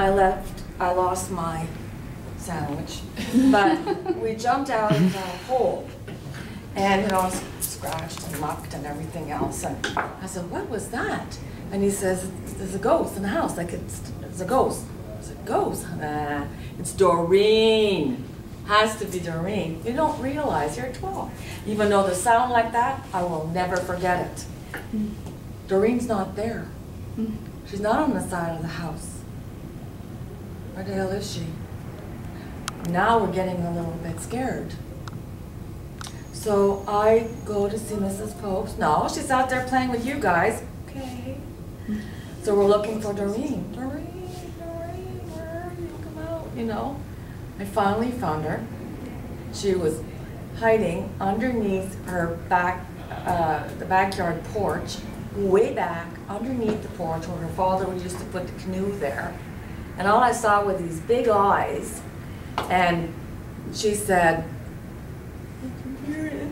I lost my sandwich, but we jumped out into a hole, and scratched and mucked and everything else. And I said, "What was that?" And he says, "There's a ghost in the house. Like it's a ghost." I said, "Ghost? Nah, it's Doreen. Has to be Doreen." You don't realize you're 12. Even though the sound like that, I will never forget it. Doreen's not there. She's not on the side of the house. Where the hell is she? Now we're getting a little bit scared. So I go to see Mrs. Pope. No, she's out there playing with you guys. Okay. So we're looking for Doreen. Doreen, where are you? Come out, I finally found her. She was hiding underneath her the backyard porch, way back underneath the porch where her father used to put the canoe there. And all I saw were these big eyes. And she said, "You can hear it,"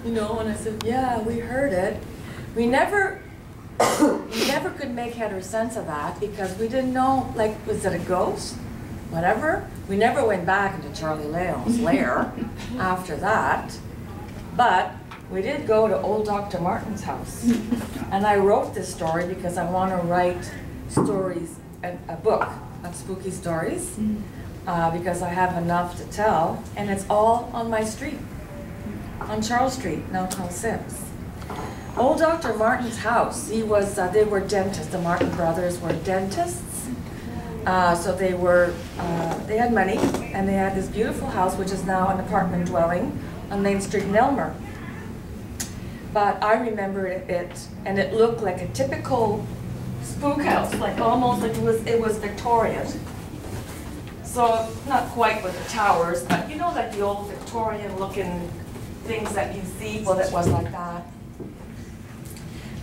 and I said, "Yeah, we heard it." We never could make head or sense of that because we didn't know, like, was it a ghost? Whatever. We never went back into Charlie Leon's lair after that. But we did go to old Dr. Martin's house. And I wrote this story because I want to write stories, a book of spooky stories. Because I have enough to tell, and it's all on my street, on Charles Street, now called Sims. Old Dr. Martin's house, they were dentists, the Martin brothers were dentists, so they had money, and they had this beautiful house, which is now an apartment dwelling on Main Street in Elmer. But I remember it, and it looked like a typical spook house, like almost like it was Victorian. So not quite with the towers, but like the old Victorian-looking things that you see. Well, it was like that.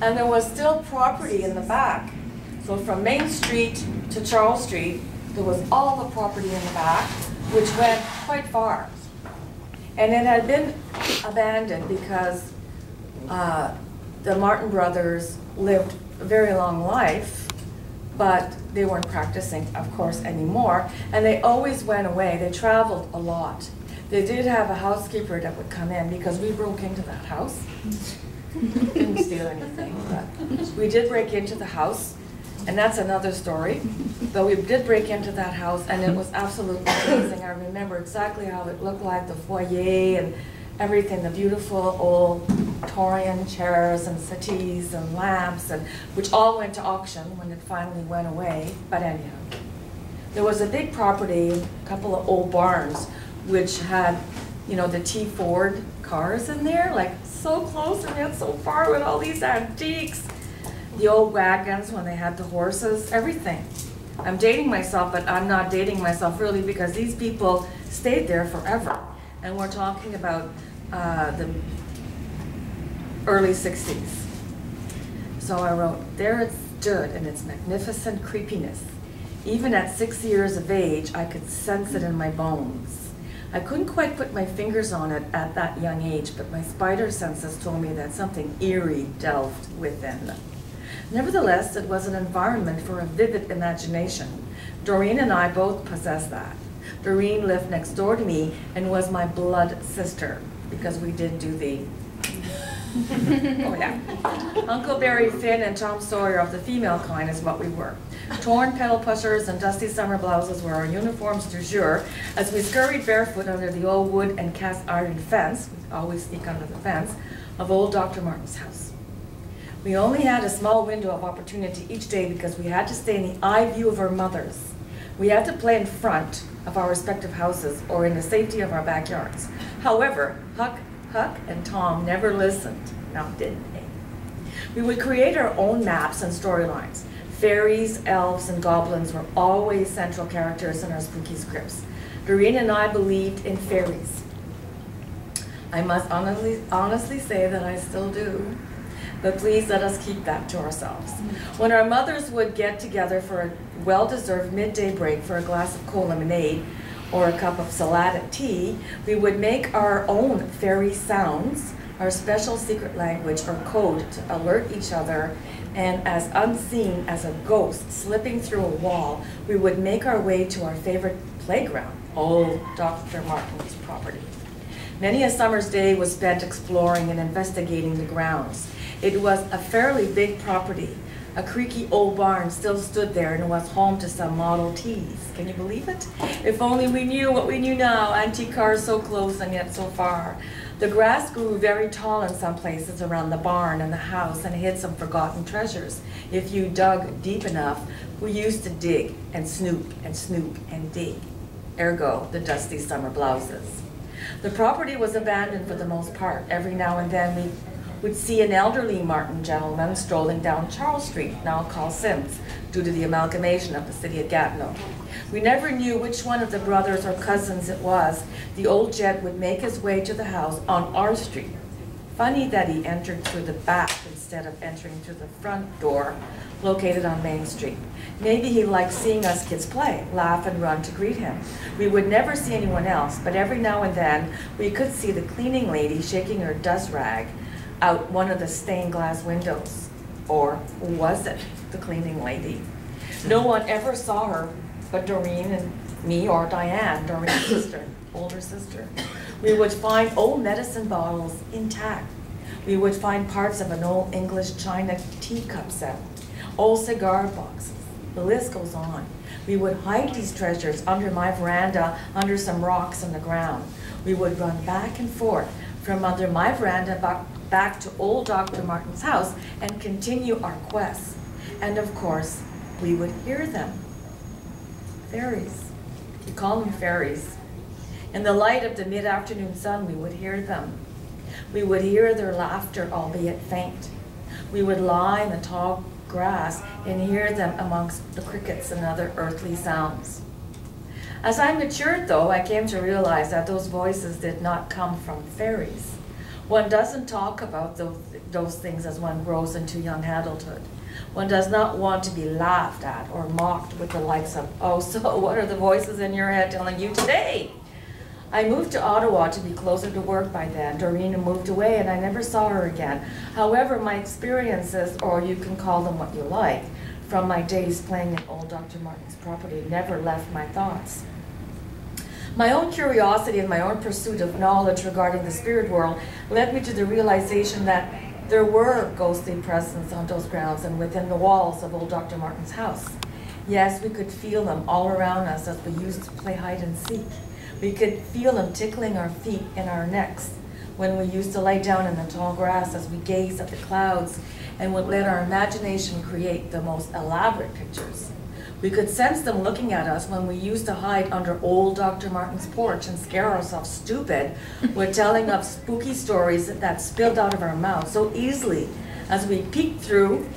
And there was still property in the back. So from Main Street to Charles Street, there was all the property in the back, which went quite far. And it had been abandoned because the Martin brothers lived a very long life, but they weren't practicing, of course, anymore. And they always went away. They traveled a lot. They did have a housekeeper that would come in because we broke into that house. Didn't steal anything, but we did break into the house. And that's another story. But we did break into that house, and it was absolutely amazing. I remember exactly how it looked like, the foyer and everything, the beautiful old Victorian chairs and settees and lamps, and which all went to auction when it finally went away. But anyhow, there was a big property, a couple of old barns, which had, the T Ford cars in there, like so close and yet so far, with all these antiques. The old wagons when they had the horses, everything. I'm dating myself, but I'm not dating myself really because these people stayed there forever. And we're talking about the early 60s. So I wrote, "There it stood in its magnificent creepiness. Even at 6 years of age, I could sense it in my bones. I couldn't quite put my fingers on it at that young age, but my spider senses told me that something eerie delved within. Nevertheless, it was an environment for a vivid imagination. Doreen and I both possessed that. Doreen lived next door to me and was my blood sister, because we did do the oh yeah. Huckleberry Finn and Tom Sawyer of the female kind is what we were. Torn pedal pushers and dusty summer blouses were our uniforms du jour as we scurried barefoot under the old wood and cast iron fence, we always sneak under the fence, of old Dr. Martin's house. We only had a small window of opportunity each day because we had to stay in the eye view of our mothers. We had to play in front of our respective houses or in the safety of our backyards. However, Huck and Tom never listened, now didn't they? We would create our own maps and storylines. Fairies, elves, and goblins were always central characters in our spooky scripts. Doreen and I believed in fairies. I must honestly say that I still do. But please let us keep that to ourselves. When our mothers would get together for a well-deserved midday break for a glass of cold lemonade or a cup of salad tea, we would make our own fairy sounds, our special secret language or code to alert each other and as unseen as a ghost slipping through a wall, we would make our way to our favorite playground, old Dr. Martin's property. Many a summer's day was spent exploring and investigating the grounds. It was a fairly big property. A creaky old barn still stood there and was home to some Model Ts. Can you believe it? If only we knew what we knew now, antique cars so close and yet so far. The grass grew very tall in some places around the barn and the house and hid some forgotten treasures. If you dug deep enough, we used to dig and snoop and dig. Ergo, the dusty summer blouses. The property was abandoned for the most part. Every now and then we would see an elderly Martin gentleman strolling down Charles Street, now called Sims, due to the amalgamation of the city of Gatineau. We never knew which one of the brothers or cousins it was. The old gent would make his way to the house on our street. Funny that he entered through the back instead of entering through the front door located on Main Street. Maybe he liked seeing us kids play, laugh and run to greet him. We would never see anyone else, but every now and then we could see the cleaning lady shaking her dust rag out one of the stained glass windows. Or was it the cleaning lady? No one ever saw her but Doreen and me, or Diane, Doreen's sister, older sister. We would find old medicine bottles intact. We would find parts of an old English china teacup set, old cigar boxes. The list goes on. We would hide these treasures under my veranda, under some rocks in the ground. We would run back and forth from under my veranda back to old Dr. Martin's house and continue our quest. And of course, we would hear them. Fairies. We call them fairies. In the light of the mid-afternoon sun, we would hear them. We would hear their laughter, albeit faint. We would lie in the tall grass and hear them amongst the crickets and other earthly sounds. As I matured, though, I came to realize that those voices did not come from fairies. One doesn't talk about those things as one grows into young adulthood. One does not want to be laughed at or mocked with the likes of, "Oh, so what are the voices in your head telling you today?" I moved to Ottawa to be closer to work by then. Doreen moved away and I never saw her again. However, my experiences, or you can call them what you like, from my days playing in old Dr. Martin's property never left my thoughts. My own curiosity and my own pursuit of knowledge regarding the spirit world led me to the realization that there were ghostly presence on those grounds and within the walls of old Dr. Martin's house. Yes, we could feel them all around us as we used to play hide and seek. We could feel them tickling our feet and our necks when we used to lie down in the tall grass as we gazed at the clouds and would let our imagination create the most elaborate pictures. We could sense them looking at us when we used to hide under old Dr. Martin's porch and scare ourselves stupid with telling of spooky stories that spilled out of our mouths so easily as we peeked through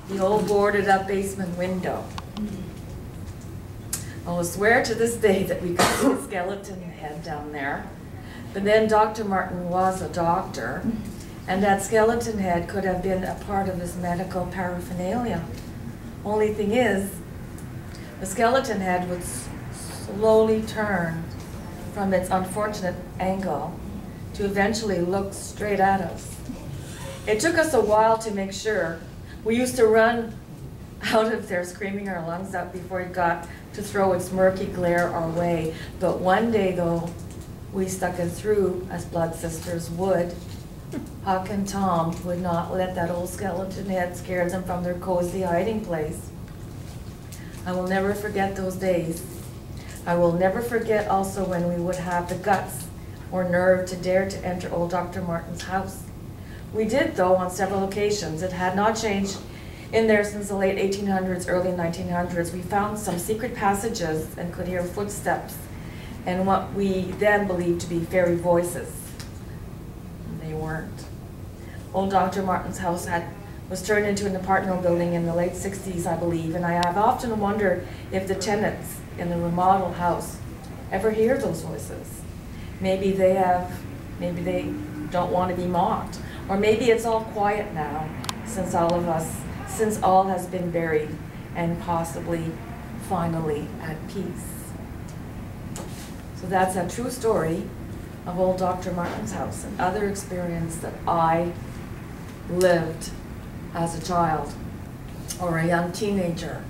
the old boarded up basement window. I will swear to this day that we could see a skeleton head down there. But then Dr. Martin was a doctor, and that skeleton head could have been a part of his medical paraphernalia. Only thing is, the skeleton head would slowly turn from its unfortunate angle to eventually look straight at us. It took us a while to make sure. We used to run out of there screaming our lungs out before it got to throw its murky glare our way. But one day, though, we stuck it through, as blood sisters would. Huck and Tom would not let that old skeleton head scare them from their cozy hiding place. I will never forget those days. I will never forget also when we would have the guts or nerve to dare to enter old Dr. Martin's house. We did, though, on several occasions. It had not changed in there since the late 1800s, early 1900s. We found some secret passages and could hear footsteps and what we then believed to be fairy voices. They weren't. Old Dr. Martin's house was turned into an apartment building in the late 60s, I believe, and I have often wondered if the tenants in the remodeled house ever hear those voices. Maybe they don't want to be mocked, or maybe it's all quiet now since all has been buried and possibly finally at peace. So that's a true story of old Dr. Martin's house and other experience that I lived as a child or a young teenager.